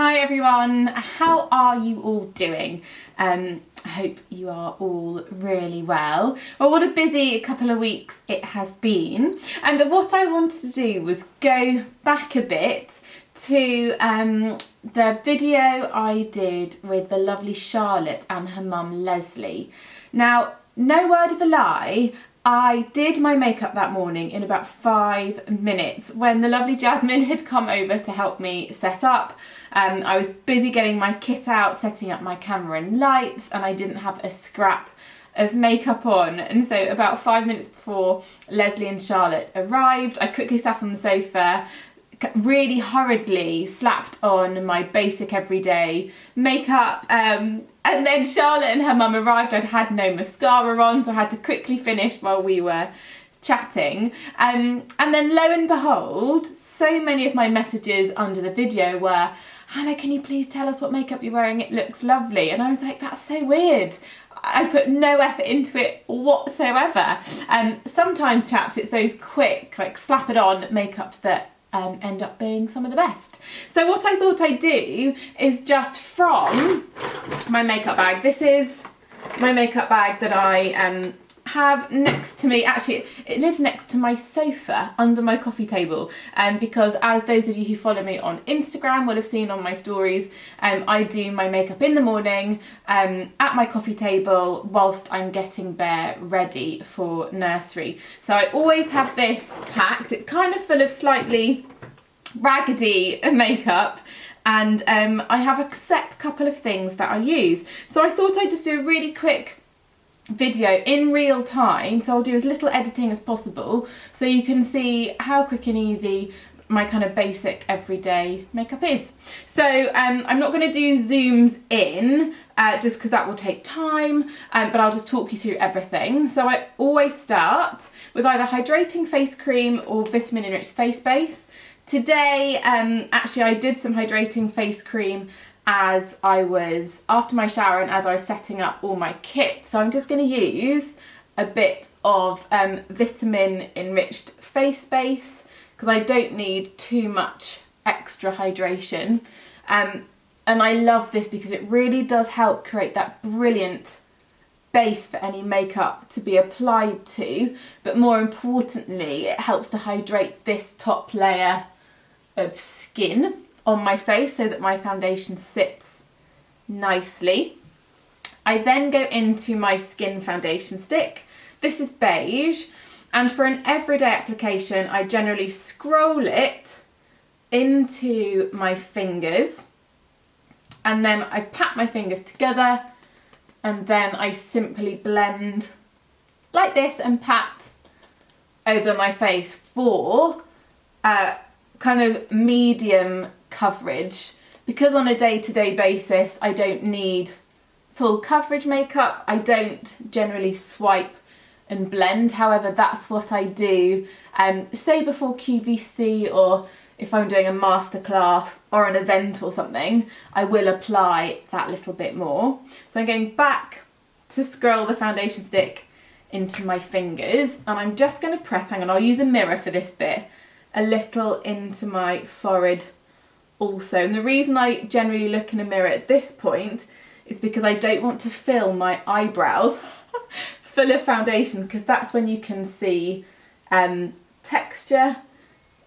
Hi everyone, how are you all doing? I hope you are all really well. Well, what a busy couple of weeks it has been. But what I wanted to do was go back a bit to the video I did with the lovely Charlotte and her mum Leslie. Now, no word of a lie, I did my makeup that morning in about 5 minutes when the lovely Jasmine had come over to help me set up. I was busy getting my kit out, setting up my camera and lights, and I didn't have a scrap of makeup on. And so about 5 minutes before Leslie and Charlotte arrived, I quickly sat on the sofa, really hurriedly slapped on my basic everyday makeup, and then Charlotte and her mum arrived. I'd had no mascara on, so I had to quickly finish while we were chatting, and then lo and behold, so many of my messages under the video were, "Hannah, can you please tell us what makeup you're wearing? It looks lovely." And I was like, that's so weird. I put no effort into it whatsoever. Sometimes, chaps, it's those quick, like slap it on makeups that end up being some of the best. So what I thought I'd do is just from my makeup bag. This is my makeup bag that I have next to me. Actually, it lives next to my sofa under my coffee table, because as those of you who follow me on Instagram will have seen on my stories, I do my makeup in the morning at my coffee table whilst I'm getting Bear ready for nursery. So I always have this packed. It's kind of full of slightly raggedy makeup, and I have a set couple of things that I use. So I thought I'd just do a really quick video in real time, so I'll do as little editing as possible so you can see how quick and easy my kind of basic everyday makeup is. So I'm not going to do zooms in just because that will take time, but I'll just talk you through everything. So I always start with either hydrating face cream or vitamin enriched face base. Today actually I did some hydrating face cream as I was after my shower and as I was setting up all my kit. So I'm just going to use a bit of vitamin enriched face base because I don't need too much extra hydration. And I love this because it really does help create that brilliant base for any makeup to be applied to, but more importantly it helps to hydrate this top layer of skin on my face so that my foundation sits nicely. I then go into my skin foundation stick. This is beige, and for an everyday application I generally scroll it into my fingers, and then I pat my fingers together, and then I simply blend like this and pat over my face for kind of medium coverage, because on a day-to-day basis I don't need full coverage makeup. I don't generally swipe and blend, however that's what I do say before QVC, or if I'm doing a masterclass or an event or something, I will apply that little bit more. So I'm going back to scroll the foundation stick into my fingers, and I'm just going to press, hang on, I'll use a mirror for this bit, a little into my forehead also. And the reason I generally look in a mirror at this point is because I don't want to fill my eyebrows full of foundation, because that's when you can see texture,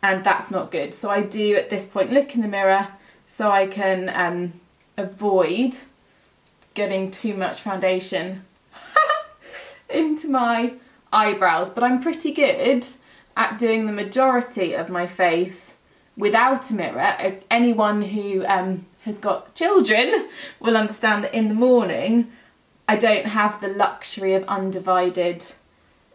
and that's not good. So I do at this point look in the mirror so I can avoid getting too much foundation into my eyebrows. But I'm pretty good at doing the majority of my face without a mirror. Anyone who has got children will understand that in the morning I don't have the luxury of undivided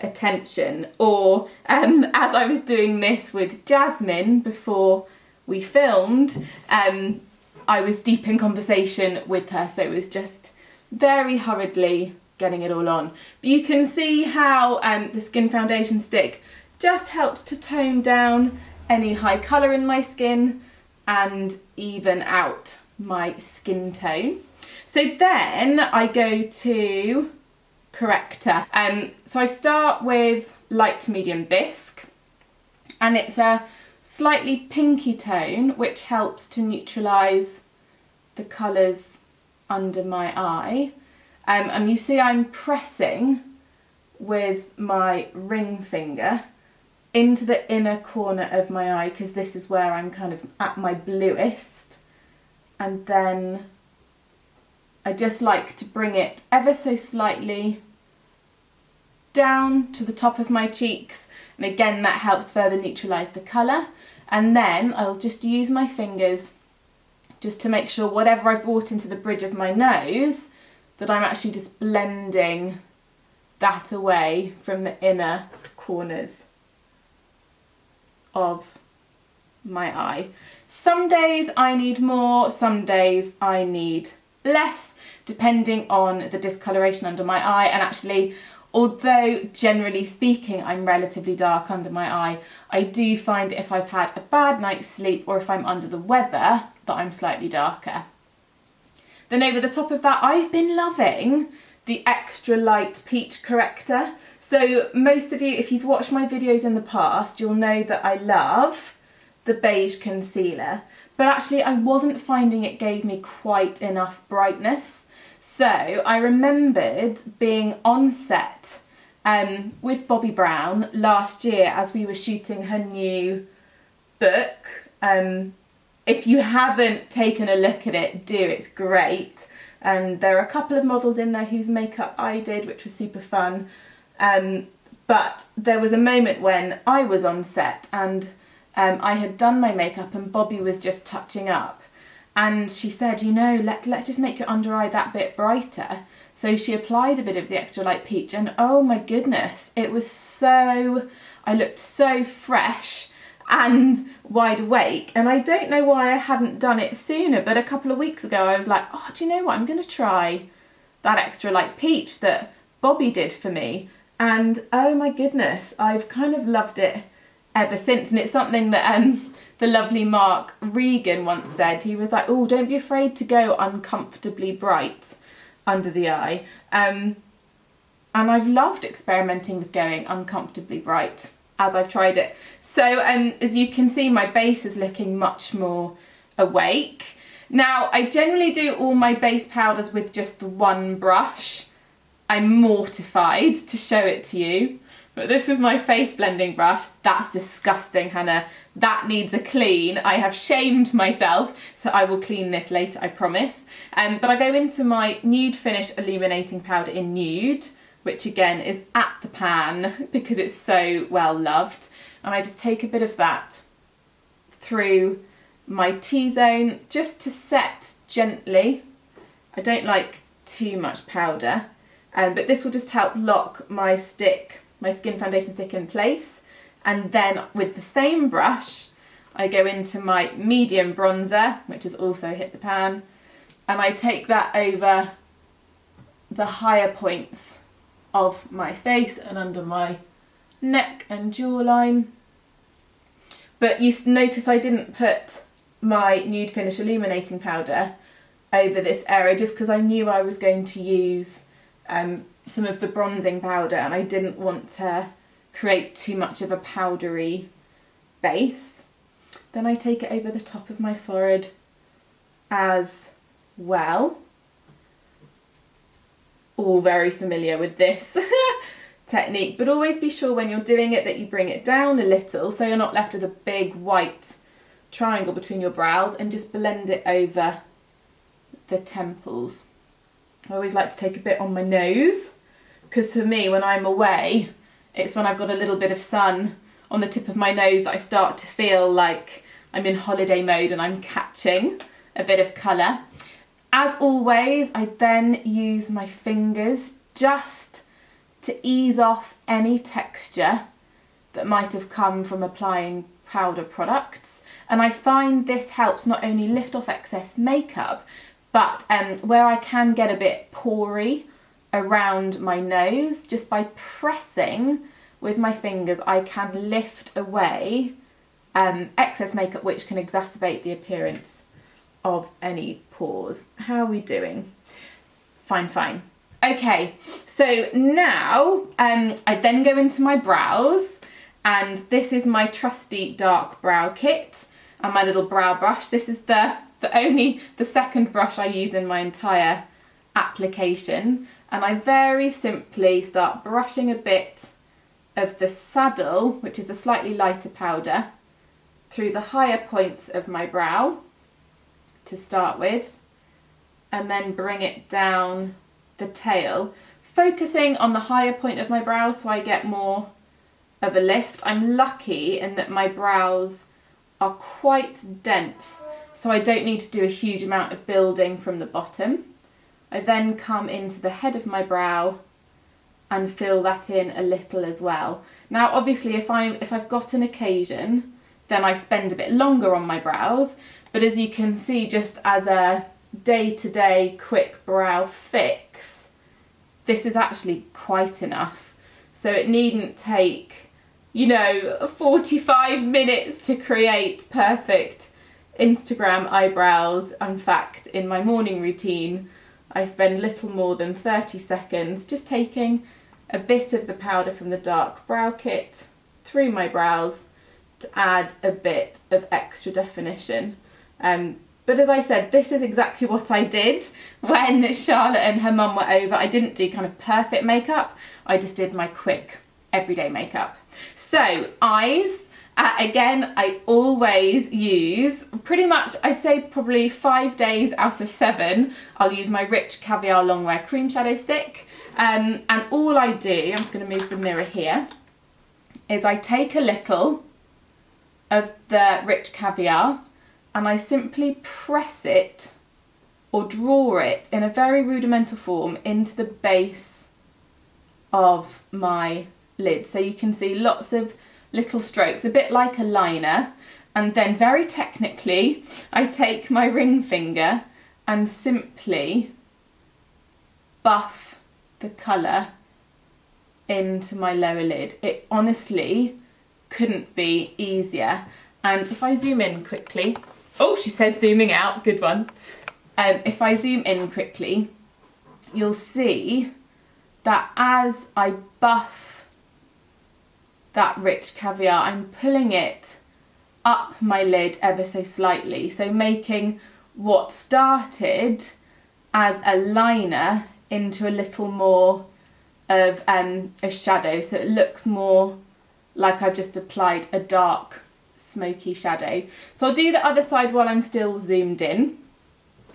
attention, or as I was doing this with Jasmine before we filmed, I was deep in conversation with her, so it was just very hurriedly getting it all on. But you can see how the skin foundation stick just helps to tone down any high colour in my skin and even out my skin tone. So then I go to corrector. So I start with light to medium bisque, and it's a slightly pinky tone which helps to neutralise the colours under my eye. And you see I'm pressing with my ring finger into the inner corner of my eye, because this is where I'm kind of at my bluest. And then I just like to bring it ever so slightly down to the top of my cheeks, and again that helps further neutralise the colour. And then I'll just use my fingers just to make sure whatever I've brought into the bridge of my nose, that I'm actually just blending that away from the inner corners of my eye. Some days I need more, some days I need less, depending on the discoloration under my eye. And actually, although generally speaking I'm relatively dark under my eye, I do find that if I've had a bad night's sleep or if I'm under the weather, that I'm slightly darker. Then over the top of that, I've been loving the extra light peach corrector. So most of you, if you've watched my videos in the past, you'll know that I love the beige concealer, but actually I wasn't finding it gave me quite enough brightness. So I remembered being on set with Bobbi Brown last year as we were shooting her new book. If you haven't taken a look at it, do, it's great. And there are a couple of models in there whose makeup I did, which was super fun. But there was a moment when I was on set and I had done my makeup and Bobbi was just touching up. And she said, you know, let's just make your under eye that bit brighter. So she applied a bit of the extra light peach, and oh my goodness, it was so, I looked so fresh and wide awake. And I don't know why I hadn't done it sooner, but a couple of weeks ago I was like, oh, do you know what, I'm going to try that extra light peach that Bobbi did for me. And oh my goodness, I've kind of loved it ever since. And it's something that the lovely Mark Regan once said. He was like, oh, don't be afraid to go uncomfortably bright under the eye. And I've loved experimenting with going uncomfortably bright as I've tried it. So as you can see, my base is looking much more awake. Now, I generally do all my base powders with just the one brush. I'm mortified to show it to you, but this is my face blending brush. That's disgusting, Hannah. That needs a clean. I have shamed myself, so I will clean this later, I promise. But I go into my Nude Finish Illuminating Powder in Nude, which again is at the pan because it's so well loved. And I just take a bit of that through my T-zone just to set gently. I don't like too much powder, but this will just help lock my skin foundation stick in place. And then with the same brush, I go into my medium bronzer, which has also hit the pan, and I take that over the higher points of my face and under my neck and jawline. But you notice I didn't put my Nude Finish Illuminating Powder over this area just because I knew I was going to use some of the bronzing powder and I didn't want to create too much of a powdery base. Then I take it over the top of my forehead as well. All very familiar with this technique, but always be sure when you're doing it that you bring it down a little so you're not left with a big white triangle between your brows, and just blend it over the temples. I always like to take a bit on my nose because for me, when I'm away, it's when I've got a little bit of sun on the tip of my nose that I start to feel like I'm in holiday mode and I'm catching a bit of colour. As always, I then use my fingers just to ease off any texture that might have come from applying powder products. And I find this helps not only lift off excess makeup, but where I can get a bit pory around my nose, just by pressing with my fingers, I can lift away excess makeup which can exacerbate the appearance of any pores. How are we doing? Fine, fine. Okay, so now I then go into my brows, and this is my trusty dark brow kit and my little brow brush. This is the the second brush I use in my entire application, and I very simply start brushing a bit of the saddle, which is the slightly lighter powder, through the higher points of my brow to start with, and then bring it down the tail, focusing on the higher point of my brow so I get more of a lift. I'm lucky in that my brows are quite dense, so I don't need to do a huge amount of building from the bottom. I then come into the head of my brow and fill that in a little as well. Now obviously if I've got an occasion, then I spend a bit longer on my brows, but as you can see, just as a day-to-day quick brow fix, this is actually quite enough. So it needn't take, you know, 45 minutes to create perfect Instagram eyebrows. In fact, in my morning routine, I spend little more than 30 seconds just taking a bit of the powder from the dark brow kit through my brows to add a bit of extra definition. But as I said, this is exactly what I did when Charlotte and her mum were over. I didn't do kind of perfect makeup, I just did my quick everyday makeup. So eyes, again, I always use pretty much, I'd say probably 5 days out of 7, I'll use my Rich Caviar Longwear Cream Shadow Stick. And all I do, I'm just going to move the mirror here, is I take a little of the Rich Caviar and I simply press it or draw it in a very rudimental form into the base of my lid. So you can see lots of little strokes, a bit like a liner, and then very technically I take my ring finger and simply buff the colour into my lower lid. It honestly couldn't be easier. And if I zoom in quickly, oh, she said zooming out, good one. If I zoom in quickly, you'll see that as I buff that Rich Caviar, I'm pulling it up my lid ever so slightly, so making what started as a liner into a little more of a shadow, so it looks more like I've just applied a dark smoky shadow. So I'll do the other side while I'm still zoomed in,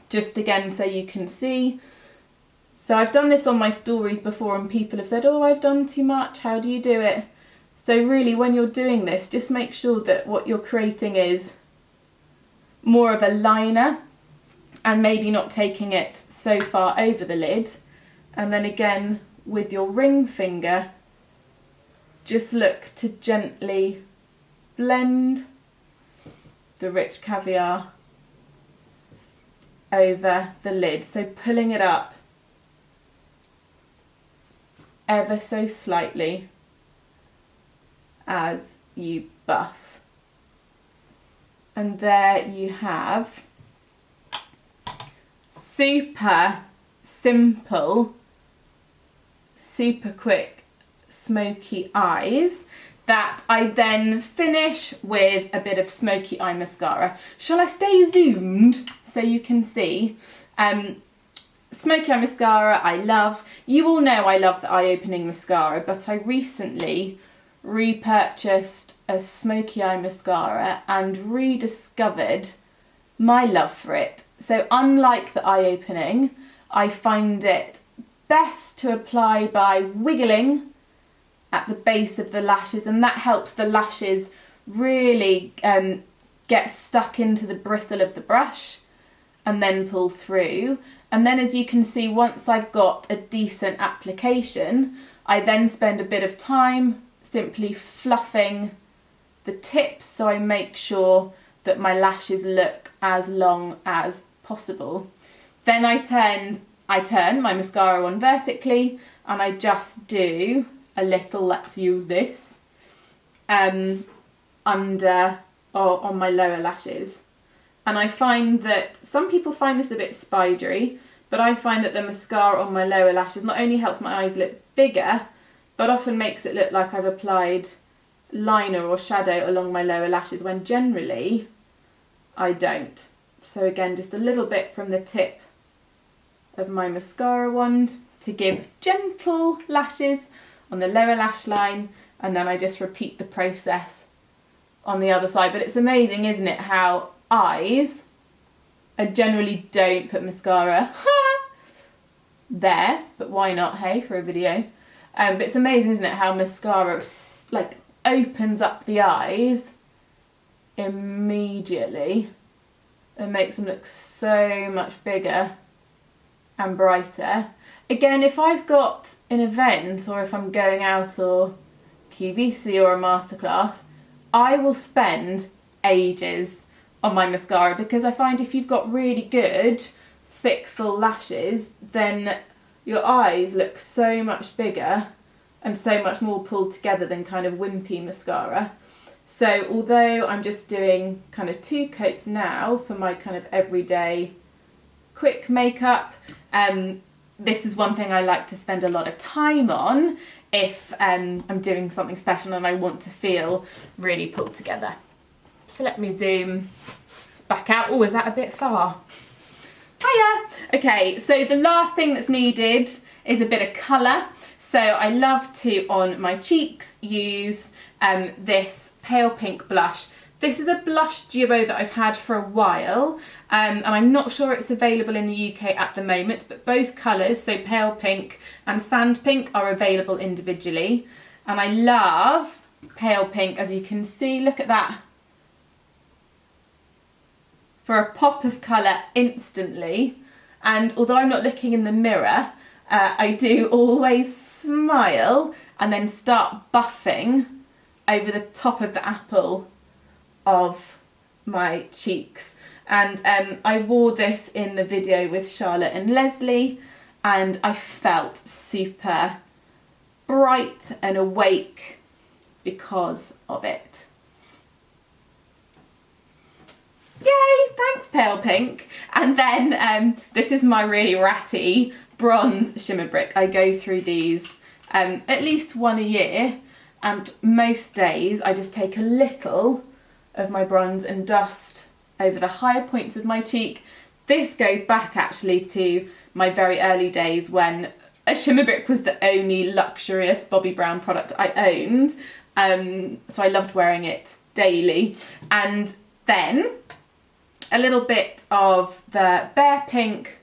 just again so you can see. So I've done this on my stories before and people have said, oh, I've done too much, how do you do it? So really when you're doing this, just make sure that what you're creating is more of a liner and maybe not taking it so far over the lid. And then again with your ring finger, just look to gently blend the Rich Caviar over the lid. So pulling it up ever so slightly as you buff. And there you have super simple, super quick smoky eyes that I then finish with a bit of smoky eye mascara. Shall I stay zoomed so you can see? Smoky eye mascara I love. You all know I love the eye-opening mascara, but I recently repurchased a smoky eye mascara and rediscovered my love for it. So unlike the eye-opening, I find it best to apply by wiggling at the base of the lashes, and that helps the lashes really get stuck into the bristle of the brush and then pull through. And then as you can see, once I've got a decent application, I then spend a bit of time simply fluffing the tips so I make sure that my lashes look as long as possible. Then I turn my mascara on vertically and I just do a little, let's use this, under or on my lower lashes. And I find that some people find this a bit spidery, but I find that the mascara on my lower lashes not only helps my eyes look bigger, but often makes it look like I've applied liner or shadow along my lower lashes when generally I don't. So So again, just a little bit from the tip of my mascara wand to give gentle lashes on the lower lash line, and then I just repeat the process on the other side. But it's amazing, isn't it, how eyes, I generally don't put mascara there, but why not, hey, for a video. But it's amazing, isn't it, how mascara like opens up the eyes immediately and makes them look so much bigger and brighter. Again, if I've got an event or if I'm going out or QVC or a masterclass, I will spend ages on my mascara, because I find if you've got really good thick full lashes, then your eyes look so much bigger and so much more pulled together than kind of wimpy mascara. So although I'm just doing kind of 2 coats now for my kind of everyday quick makeup, this is one thing I like to spend a lot of time on if I'm doing something special and I want to feel really pulled together. So let me zoom back out. Oh, is that a bit far? Hiya! Okay, so the last thing that's needed is a bit of colour. So I love to, on my cheeks, use this pale pink blush. This is a blush duo that I've had for a while, and I'm not sure it's available in the UK at the moment, but both colours, so pale pink and sand pink, are available individually. And I love pale pink, as you can see, look at that. For a pop of colour instantly, and although I'm not looking in the mirror, I do always smile and then start buffing over the top of the apple of my cheeks. And I wore this in the video with Charlotte and Leslie, and I felt super bright and awake because of it. Yay, thanks Pale Pink. And then this is my really ratty bronze shimmer brick. I go through these at least one a year, and most days I just take a little of my bronze and dust over the higher points of my cheek. This goes back actually to my very early days when a shimmer brick was the only luxurious Bobbi Brown product I owned, so I loved wearing it daily. And then a little bit of the Bare Pink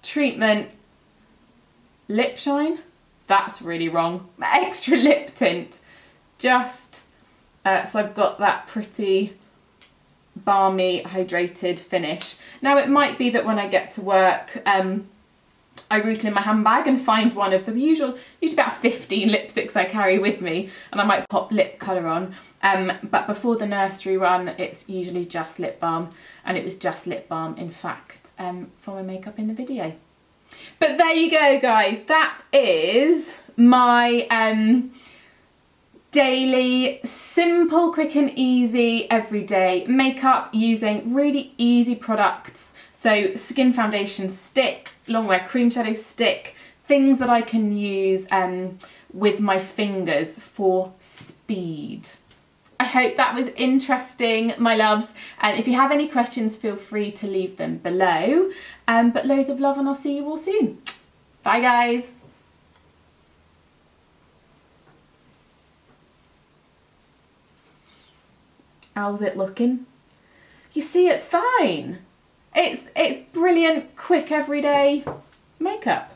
Treatment Lip Shine, that's really wrong, extra lip tint, just so I've got that pretty balmy hydrated finish. Now it might be that when I get to work I root in my handbag and find one of the usually about 15 lipsticks I carry with me, and I might pop lip colour on, but before the nursery run it's usually just lip balm, and it was just lip balm in fact for my makeup in the video. But there you go guys, that is my daily, simple, quick and easy, everyday makeup using really easy products. So skin foundation stick, longwear cream shadow stick, things that I can use with my fingers for speed. I hope that was interesting, my loves. And if you have any questions, feel free to leave them below. But loads of love, and I'll see you all soon. Bye guys. How's it looking? You see, it's fine. It's brilliant, quick, everyday makeup.